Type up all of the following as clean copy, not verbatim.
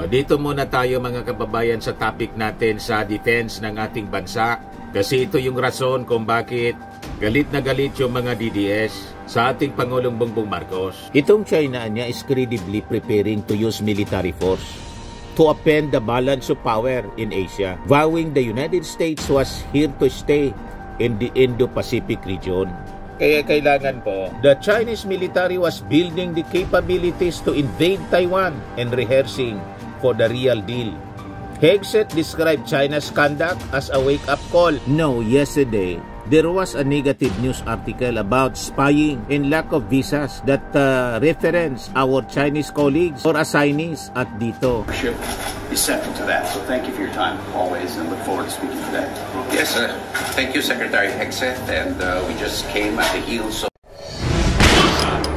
Dito muna tayo mga kababayan sa topic natin sa defense ng ating bansa. Kasi ito yung rason kung bakit galit na galit yung mga DDS sa ating Pangulong Bongbong Marcos. Itong China niya is credibly preparing to use military force to upend the balance of power in Asia, vowing the United States was here to stay in the Indo-Pacific region. Kaya kailangan po, the Chinese military was building the capabilities to invade Taiwan and rehearsing for the real deal. Hegseth described China's conduct as a wake-up call. No, yesterday, there was a negative news article about spying and lack of visas that reference our Chinese colleagues or assignees at dito. Is second to that. So thank you for your time always and look forward to speaking today. Yes, thank you, Secretary Hegseth, and we just came at the heels of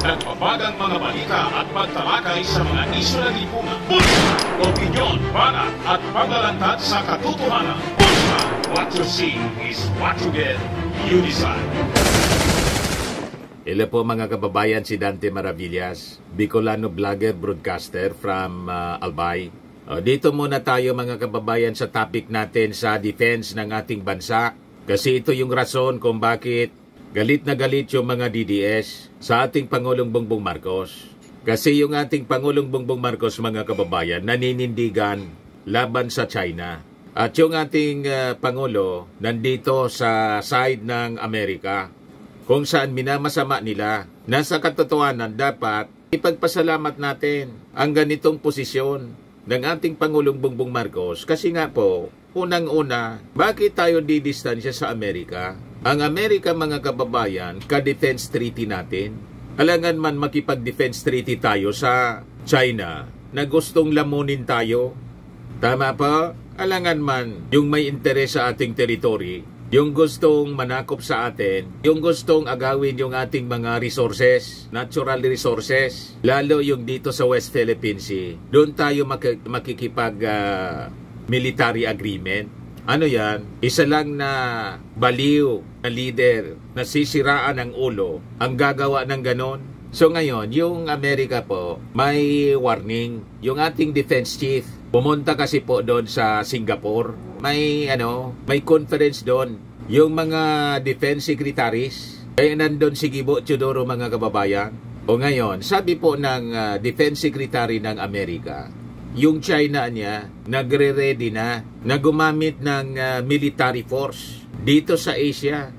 nagpapagang mga balita at pagtalakay sa mga isyu ng lipunan. Bulsa! Opinyon, banat at paglalantad sa katotohanan. Bulsa! What you see is what you get. You decide. Hello po mga kababayan, si Dante Maravillas, Bicolano vlogger broadcaster from Albay. Dito muna tayo mga kababayan sa topic natin sa defense ng ating bansa. Kasi ito yung rason kung bakit galit na galit yung mga DDS sa ating Pangulong Bongbong Marcos. Kasi yung ating Pangulong Bongbong Marcos mga kababayan naninindigan laban sa China. At yung ating Pangulo nandito sa side ng Amerika kung saan minamasama nila. Nasa katotohanan dapat ipagpasalamat natin ang ganitong posisyon ng ating Pangulong Bongbong Marcos. Kasi nga po, unang-una, bakit tayo didistansya sa Amerika? Ang Amerika mga kababayan, ka-defense treaty natin. Alangan man makipag-defense treaty tayo sa China na gustong lamunin tayo. Tama pa? Alangan man yung may interes sa ating teritoryo, yung gustong manakop sa atin, yung gustong agawin yung ating mga resources, natural resources, lalo yung dito sa West Philippine Sea. Doon tayo makikipag military agreement. Ano yan? Isa lang na baliw na leader na sisiraan ng ulo ang gagawa ng ganon. So ngayon, yung Amerika po, may warning. Yung ating defense chief, pumunta kasi po doon sa Singapore. May conference doon. Yung mga defense secretaries, kaya nandun si Gibo Teodoro mga kababayan. O ngayon, sabi po ng defense secretary ng Amerika, yung China niya nagre-ready na gumamit ng military force dito sa Asia.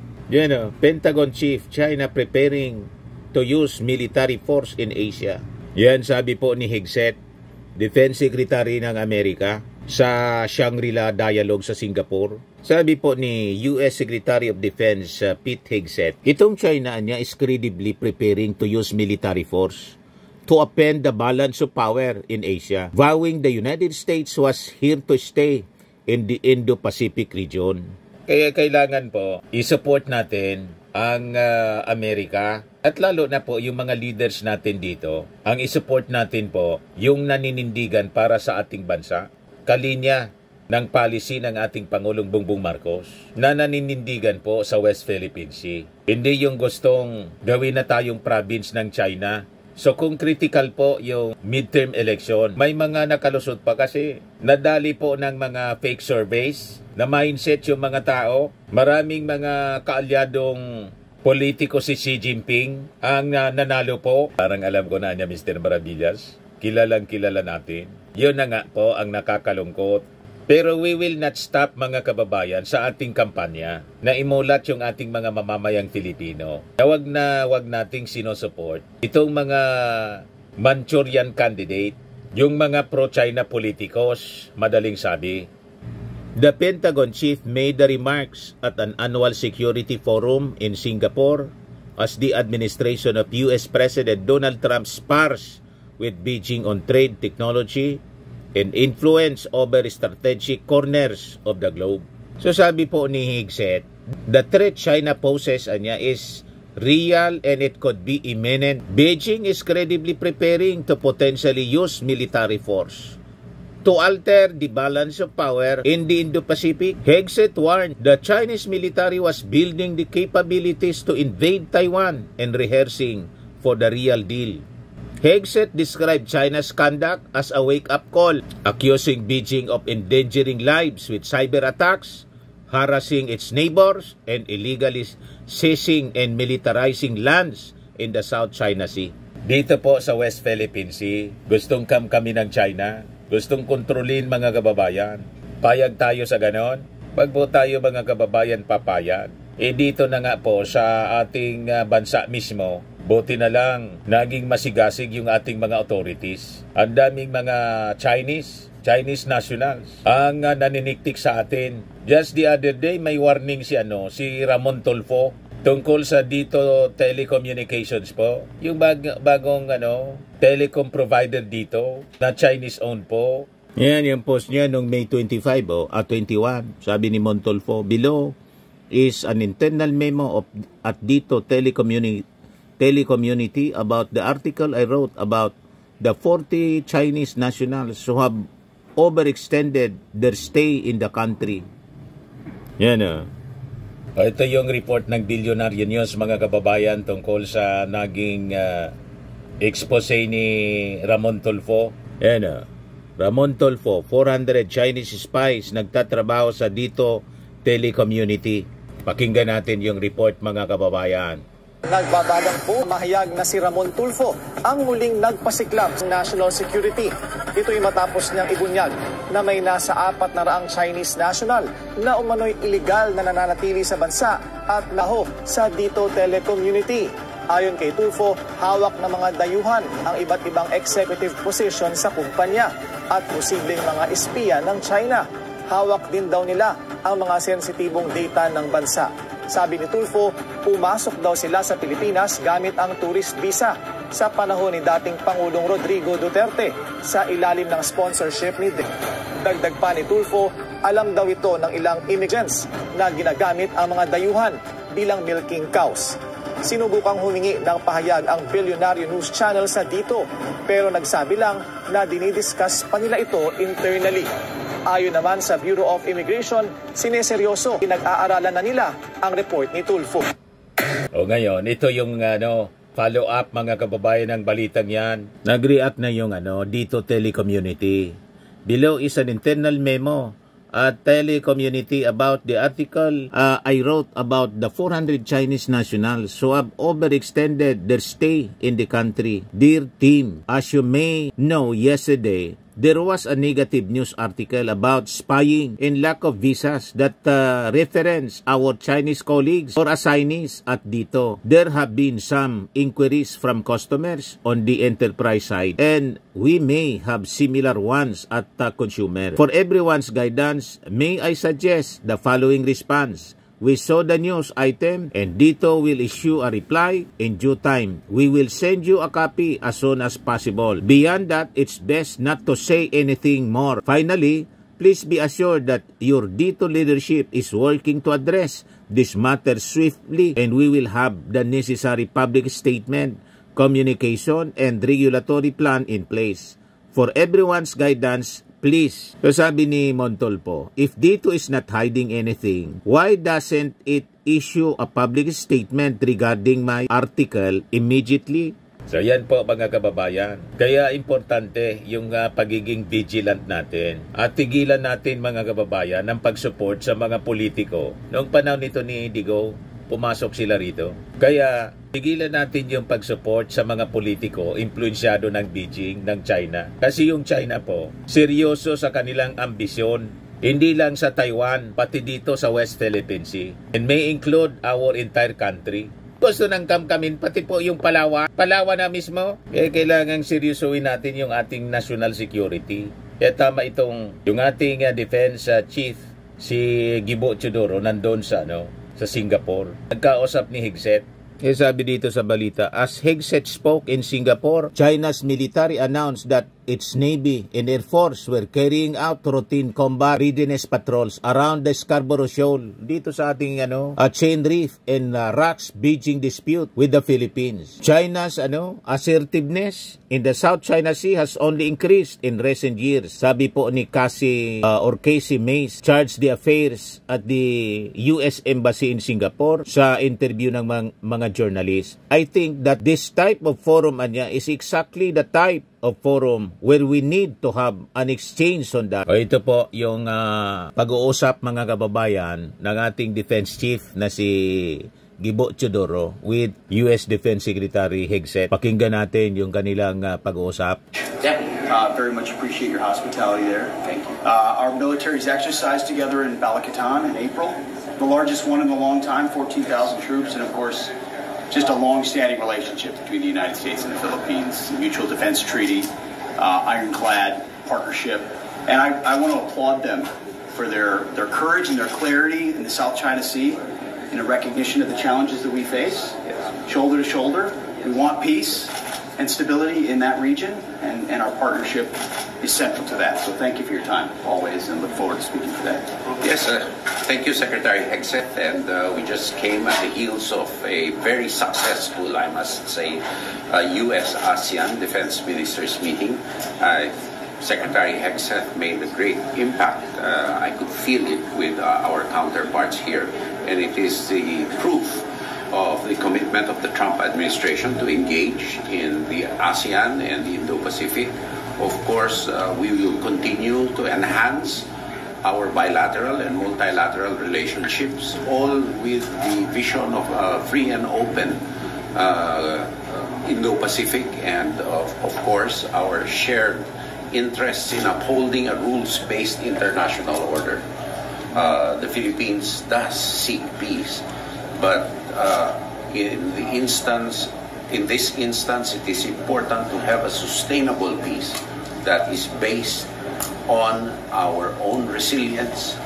Pentagon Chief, China preparing to use military force in Asia. Yan sabi po ni Hegseth, Defense Secretary ng Amerika sa Shangri-La Dialogue sa Singapore. Sabi po ni US Secretary of Defense Pete Hegseth, itong China niya is credibly preparing to use military force to upend the balance of power in Asia, vowing the United States was here to stay in the Indo-Pacific region. Kaya kailangan po, i-support natin ang Amerika at lalo na po yung mga leaders natin dito. Ang i-support natin po yung naninindigan para sa ating bansa. Kalinya ng policy ng ating Pangulong Bongbong Marcos na naninindigan po sa West Philippine Sea. Hindi yung gustong gawin na tayong province ng China. So kung critical po yung midterm election, may mga nakalusot pa kasi nadali po ng mga fake surveys na mindset yung mga tao. Maraming mga kaalyadong politiko si Xi Jinping ang nanalo po. Parang alam ko na niya Mr. Maravillas. Kilalang kilala natin. Yun na nga po ang nakakalungkot. Pero we will not stop mga kababayan sa ating kampanya na imulat yung ating mga mamamayang Filipino. Na wag nating sinusupport itong mga Manchurian candidate, yung mga pro-China politikos, madaling sabi. The Pentagon chief made the remarks at an annual security forum in Singapore as the administration of US President Donald Trump spars with Beijing on trade, technology, and influence over strategic corners of the globe. So sabi po ni Hegseth, the threat China poses is real and it could be imminent. Beijing is credibly preparing to potentially use military force to alter the balance of power in the Indo-Pacific. Hegseth warned the Chinese military was building the capabilities to invade Taiwan and rehearsing for the real deal. Hegseth described China's conduct as a wake-up call, accusing Beijing of endangering lives with cyber attacks, harassing its neighbors, and illegally seizing and militarizing lands in the South China Sea. Dito po sa West Philippine Sea, gustong kami ng China, gustong kontrolin mga kababayan. Payag tayo sa ganon? Pag po tayo mga kababayan papayag, dito na nga po sa ating bansa mismo, buti na lang naging masigasig yung ating mga authorities. Ang daming mga Chinese nationals ang naniniktik sa atin. Just the other day may warning si Ramon Tulfo tungkol sa dito telecommunications po. Yung bagong telecom provider dito na Chinese owned po. Yan yung post niya nung May 25 21. Sabi ni Montolfo, below is an internal memo at dito telecommunity about the article I wrote about the 40 Chinese nationals who have overextended their stay in the country. Yan ito yung report ng Billionaire News mga kababayan tungkol sa naging expose ni Ramon Tulfo. Yan Ramon Tulfo, 400 Chinese spies nagtatrabaho sa dito telecommunity. Pakinggan natin yung report mga kababayan. Nagbabalang po mahayag na si Ramon Tulfo ang muling nagpasiklab sa national security. Ito'y matapos niyang ibunyag na may nasa 400 Chinese national na umano'y iligal na nananatili sa bansa at laho sa dito telecommunity. Ayon kay Tulfo, hawak ng mga dayuhan ang iba't ibang executive position sa kumpanya at posibleng mga espiya ng China. Hawak din daw nila ang mga sensitibong data ng bansa. Sabi ni Tulfo, pumasok daw sila sa Pilipinas gamit ang tourist visa sa panahon ni dating Pangulong Rodrigo Duterte sa ilalim ng sponsorship ni Dagdag pa ni Tulfo, alam daw ito ng ilang immigrants na ginagamit ang mga dayuhan bilang milking cows. Sinubukang humingi ng pahayag ang Billionaire News Channel sa dito pero nagsabi lang na dinidiscuss pa nila ito internally. Ayon naman sa Bureau of Immigration, sineseryoso pinag-aaralan na nila ang report ni Tulfo. Ngayon, ito yung follow-up mga kababayan ng balitang yan. Nag-react na yung dito telecommunity. Below is an internal memo at telecommunity about the article I wrote about the 400 Chinese nationals who have overextended their stay in the country. Dear team, as you may know, yesterday, there was a negative news article about spying and lack of visas that reference our Chinese colleagues or assignees at dito. There have been some inquiries from customers on the enterprise side and we may have similar ones at consumer. For everyone's guidance, may I suggest the following response. We saw the news item and dito will issue a reply in due time. We will send you a copy as soon as possible. Beyond that, it's best not to say anything more. Finally, please be assured that your dito leadership is working to address this matter swiftly and we will have the necessary public statement, communication, and regulatory plan in place. For everyone's guidance, please. So sabi ni Montolfo, if dito is not hiding anything, why doesn't it issue a public statement regarding my article immediately? So yan po mga kababayan. Kaya importante yung pagiging vigilant natin. At tigilan natin mga kababayan ng pag-support sa mga politiko. Noong panahon nito ni Digo, pumasok sila rito. Kaya tigilan natin yung pag-support sa mga politiko influensyado ng Beijing, ng China. Kasi yung China po, seryoso sa kanilang ambisyon. Hindi lang sa Taiwan, pati dito sa West Philippine Sea. And may include our entire country. Gusto ng kamkamin, pati po yung Palawan. Palawan na mismo. Kaya kailangan seryosoin natin yung ating national security. Kaya tama itong yung ating defense chief, si Gibo Teodoro, nandun sa Singapore. Nagkausap ni Hegseth. Sabi dito sa balita, as Hegseth spoke in Singapore, China's military announced that its Navy and Air Force were carrying out routine combat readiness patrols around the Scarborough Shoal dito sa ating chain reef and rocks beaching dispute with the Philippines. China's assertiveness in the South China Sea has only increased in recent years. Sabi po ni Casey Mace, charged the affairs at the US Embassy in Singapore sa interview ng mga journalists. I think that this type of forum is exactly the type of forum where we need to have an exchange on that. Ito po yung pag-uusap mga kababayan ng ating Defense Chief na si Gibo Teodoro with US Defense Secretary Hegseth. Pakinggan natin yung kanilang pag-uusap. Very much appreciate your hospitality there. Thank you. Our military's exercised together in Balakatan in April, the largest one in a long time, 14,000 troops, and of course, just a long-standing relationship between the United States and the Philippines, the Mutual Defense Treaty, ironclad partnership, and I want to applaud them for their courage and their clarity in the South China Sea, in a recognition of the challenges that we face, shoulder to shoulder. We want peace and stability in that region, and our partnership is central to that. So thank you for your time, always, and look forward to speaking today. Yes, thank you, Secretary Hegseth. And we just came at the heels of a very successful, I must say, US-ASEAN Defense Ministers meeting. Secretary Hegseth made a great impact. I could feel it with our counterparts here. And it is the proof of the commitment of the Trump administration to engage in the ASEAN and the Indo-Pacific. Of course, we will continue to enhance our bilateral and multilateral relationships, all with the vision of a free and open Indo-Pacific, and of course, our shared interests in upholding a rules-based international order. The Philippines does seek peace, but in this instance, it is important to have a sustainable peace that is based on our own resilience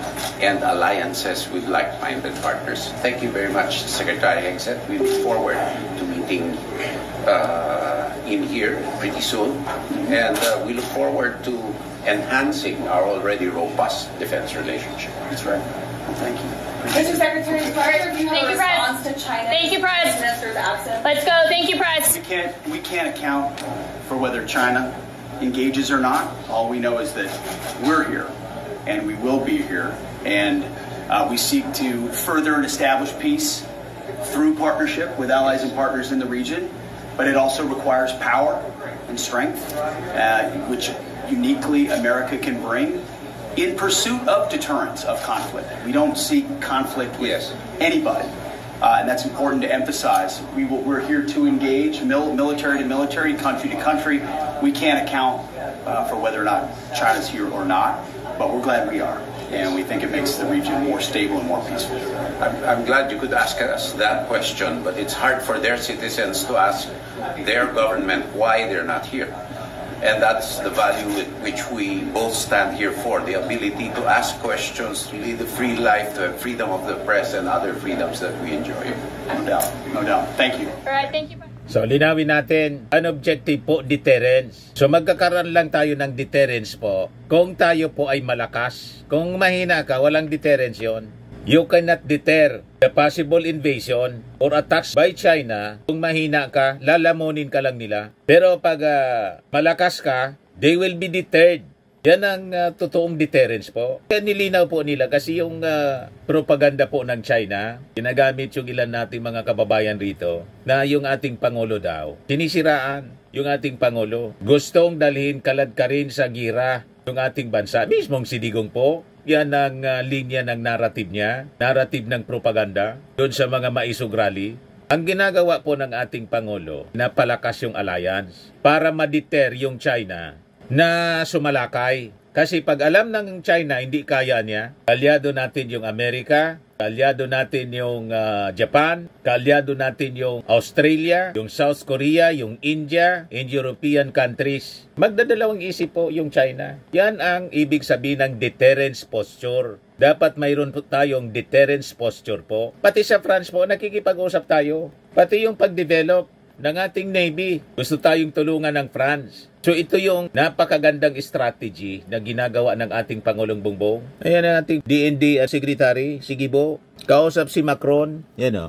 and alliances with like-minded partners. Thank you very much, Secretary Hegseth. We look forward to meeting in here pretty soon, and we look forward to enhancing our already robust defense relationship. That's right. Well, thank you. Mr. Secretary, prior to Thank you, response Press. to China, Thank you, Press. minister's absence. Let's go. Thank you, Press. We can't account for whether China engages or not. All we know is that we're here, and we will be here, and we seek to further and establish peace through partnership with allies and partners in the region, but it also requires power and strength, which uniquely America can bring in pursuit of deterrence of conflict. We don't seek conflict with anybody, and that's important to emphasize. We're here to engage military to military, country to country. We can't account for whether or not China's here or not, but we're glad we are, and we think it makes the region more stable and more peaceful. I'm glad you could ask us that question, but it's hard for their citizens to ask their government why they're not here. And that's the value with which we both stand here for, the ability to ask questions, to lead a free life, to have freedom of the press and other freedoms that we enjoy. No doubt. No doubt. Thank you. All right, thank you. So, linawin natin, an objective po, deterrence. So, magkakaroon lang tayo ng deterrence po kung tayo po ay malakas. Kung mahina ka, walang deterrence yon. You cannot deter the possible invasion or attacks by China. Kung mahina ka, lalamunin ka lang nila. Pero pag malakas ka, they will be deterred. Yan ang totoong deterrence po. Kaya nilinaw po nila kasi yung propaganda po ng China, ginagamit yung ilan nating mga kababayan rito, na yung ating Pangulo daw, sinisiraan yung ating Pangulo. Gustong dalhin kalad ka rin sa gira yung ating bansa. Mismong si Digong po, yan ang linya ng narrative niya, narrative ng propaganda, doon sa mga maisog rally. Ang ginagawa po ng ating Pangulo, napalakas yung alliance para ma-deter yung China na sumalakay. Kasi pag alam ng China hindi kaya niya, kalyado natin yung Amerika, kalyado natin yung Japan, kalyado natin yung Australia, yung South Korea, yung India, and European countries. Magdadalawang isip po yung China. Yan ang ibig sabihin ng deterrence posture. Dapat mayroon po tayong deterrence posture po. Pati sa France po, nakikipag-usap tayo. Pati yung pag-develop ng ating Navy. Gusto tayong tulungan ng France. So ito yung napakagandang strategy na ginagawa ng ating Pangulong Bongbong. Ayan ang ating DND Secretary, Sigibo. Kausap si Macron,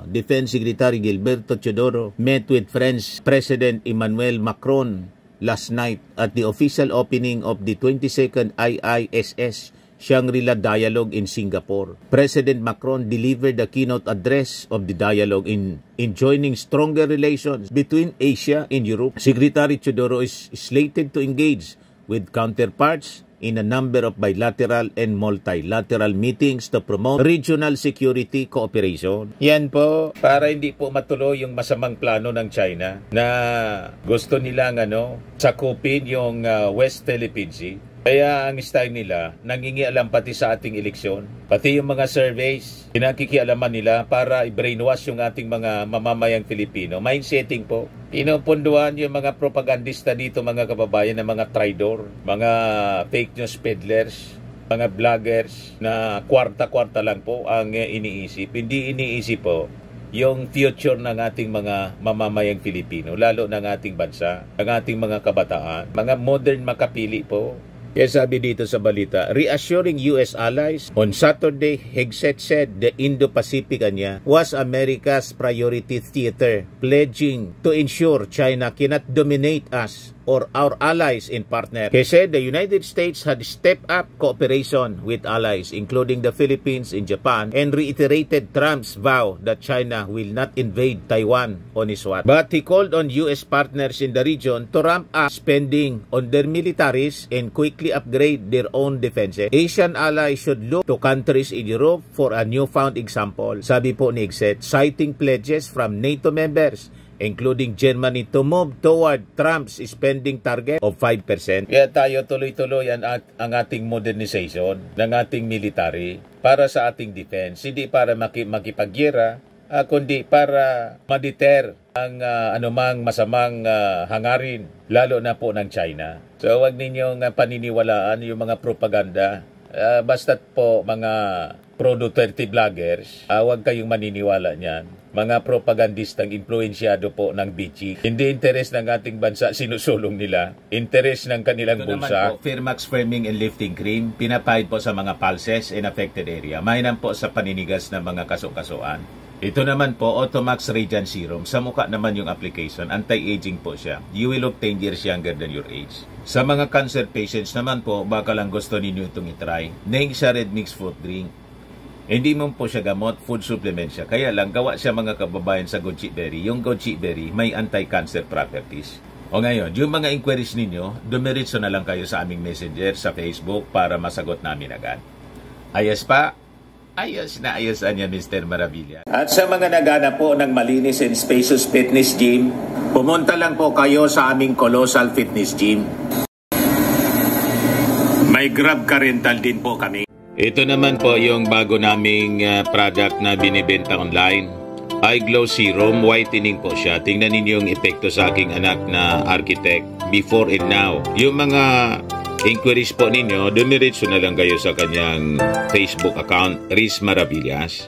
Defense Secretary Gilberto Teodoro met with French President Emmanuel Macron last night at the official opening of the 22nd IISS Shangri-La Dialogue in Singapore. President Macron delivered the keynote address of the dialogue in joining stronger relations between Asia and Europe. Secretary Teodoro is slated to engage with counterparts in a number of bilateral and multilateral meetings to promote regional security cooperation. Yan po, para hindi po matuloy yung masamang plano ng China na gusto nilang sakupin yung West Philippine Sea. Kaya ang style nila, nangingialam pati sa ating eleksyon. Pati yung mga surveys, pinakikialaman nila para i-brainwash yung ating mga mamamayang Filipino. Mindsetting po. Pinupunduan yung mga propagandista dito, mga kababayan, na mga traidor, mga fake news peddlers, mga vloggers na kwarta-kwarta lang po ang iniisip. Hindi iniisip po yung future ng ating mga mamamayang Filipino, lalo ng ating bansa, ng ating mga kabataan, mga modern makapili po. Kaya sabi dito sa balita, reassuring U.S. allies, on Saturday, Hegseth said the Indo-Pacific was America's priority theater, pledging to ensure China cannot dominate us or our allies and partners. He said the United States had stepped up cooperation with allies, including the Philippines and Japan, and reiterated Trump's vow that China will not invade Taiwan on his watch. But he called on U.S. partners in the region to ramp up spending on their militaries and quickly upgrade their own defenses. Asian allies should look to countries in Europe for a newfound example, sabi po ni Hegseth, citing pledges from NATO members, including Germany, to move toward Trump's spending target of 5%. Kaya tayo tuloy-tuloy ang ating modernization ng ating military para sa ating defense. Hindi para makipagyera, kundi para ma-deter ang anumang masamang hangarin, lalo na po ng China. So huwag ninyong paniniwalaan yung mga propaganda. Basta't po mga pro-Duterte vloggers, huwag kayong maniniwala niyan. Mga propagandistang influensyado po ng BG. Hindi interes ng ating bansa sinusulong nila. Interes ng kanilang bulsa. Po, Firmax Firming and Lifting Cream, pinapahid po sa mga pulses in affected area. Mainam po sa paninigas ng mga kaso-kasuan. Ito naman po, Automax Radiant Serum. Sa mukha naman yung application. Anti-aging po siya. You will look 10 years younger than your age. Sa mga cancer patients naman po, baka lang gusto ninyo itong itry. Neng siya Red Mix Fruit Drink. Hindi mo po siya gamot, food supplement siya. Kaya lang, gawa siya mga kababayan sa goji berry. Yung goji berry may anti-cancer properties. O ngayon, yung mga inquiries ninyo, dumiritso na lang kayo sa aming messenger sa Facebook para masagot namin agad. Ayos pa? Ayos na ayos niya, Mr. Maravilla. At sa mga nagana po ng malinis and spacious fitness gym, pumunta lang po kayo sa aming Colossal Fitness Gym. May Grab Car Rental din po kami. Ito naman po yung bago naming product na binibenta online. Eye Glow Serum, whitening po siya. Tingnan ninyo yung epekto sa aking anak na architect before and now. Yung mga inquiries po ninyo, dumiretso na lang kayo sa kanyang Facebook account, Riz Maravillas.